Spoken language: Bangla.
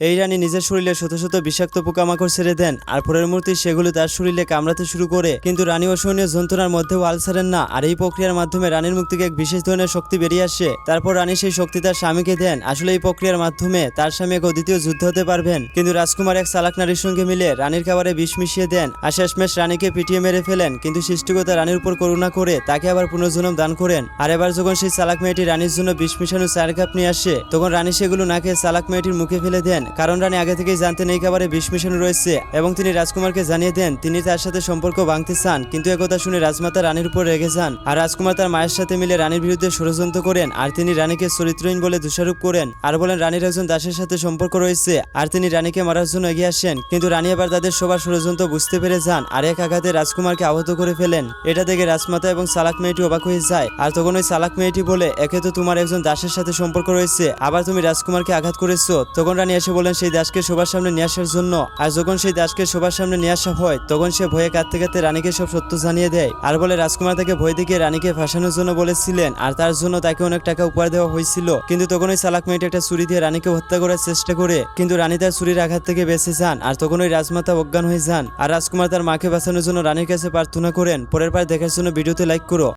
এই রানী নিজের শরীরে শত শত বিষাক্ত পোকামাকড় ছেড়ে দেন আর পরের মুহূর্তে সেগুলো তার শরীরে কামড়াতে শুরু করে, কিন্তু রানী অসহনীয় যন্ত্রণার মধ্যেও আল ছাড়েন না। আর এই প্রক্রিয়ার মাধ্যমে রানীর মুখ থেকে এক বিশেষ ধরনের শক্তি বেরিয়ে আসে। তারপর রানী সেই শক্তি তার স্বামীকে দেন। আসলে এই প্রক্রিয়ার মাধ্যমে তার স্বামী এক অদ্বিতীয় যুদ্ধ হতে পারবেন, কিন্তু রাজকুমার এক চালাক নারীর সঙ্গে মিলে রানীর খাবারে বিষ মিশিয়ে দেন আর শেষমেশ রানীকে পিটিয়ে মেরে ফেলেন। কিন্তু সৃষ্টিকর্তা রানীর উপর করুণা করে তাকে আবার পুনর্জন্ম দান করেন। আর এবার যখন সেই চালাক মেয়েটি রানীর জন্য বিষ মিশানো চার কাপ নিয়ে আসে, তখন রানী সেগুলো না খেয়ে চালাক মেয়েটির মুখে ফেলে দেন, কারণ রানী আগে থেকেই জানতেন এই খাবারে বিষ মিশানো রয়েছে। এবং তিনি রাজকুমারকে জানিয়ে দেন তিনি তার সাথে সম্পর্ক ভাঙতে চান, কিন্তু একথা শুনে রাজমাতা রানীর উপর রেগে যান। আর রাজকুমার তার মায়ের সাথে মিলে রানীর বিরুদ্ধে ষড়যন্ত্র করেন আর তিনি রানীকে চরিত্রহীন বলে দোষারোপ করেন আর বলেন রানীর একজন দাসের সাথে সম্পর্ক রয়েছে আর তিনি রানীকে মারার জন্য এগিয়ে আসেন। কিন্তু রানী আবার তাদের সবার ষড়যন্ত্র বুঝতে পেরে যান আর এক আঘাতে রাজকুমারকে আহত করে ফেলেন। এটা দেখে রাজমাতা এবং চালাক মেয়েটি অবাক হয়ে যায়। আর তখন ওই চালাক মেয়েটি বলে, একে তো তোমার একজন দাসের সাথে সম্পর্ক রয়েছে, আবার তুমি রাজকুমারকে আঘাত করেছো। তখন রানী এসে বলেন সেই দাসকে সবার সামনে নিয়ে আসার জন্য। আর যখন সেই দাসকে সবার সামনে নিয়ে আসা হয়, তখন সে ভয়ে কাঁদতে কাঁদতে রানীকে সব সত্য জানিয়ে দেয় আর বলে রাজকুমার তাকে ভয় দেখিয়ে রানীকে ফাঁসানোর জন্য বলেছিলেন আর তার জন্য তাকে অনেক টাকা উপহার দেওয়া হয়েছিল। কিন্তু তখন ওই চালাক মেয়েটি একটা ছুরি দিয়ে রানীকে হত্যা করার চেষ্টা করে, কিন্তু রানী তার ছুরির আঘাত থেকে বেঁচে যান। আর তখন ওই রাজমাতা অজ্ঞান হয়ে যান আর রাজকুমার তার মাকে বাঁচানোর জন্য রানীর কাছে প্রার্থনা করেন। পরের বার দেখার জন্য ভিডিওতে লাইক করো।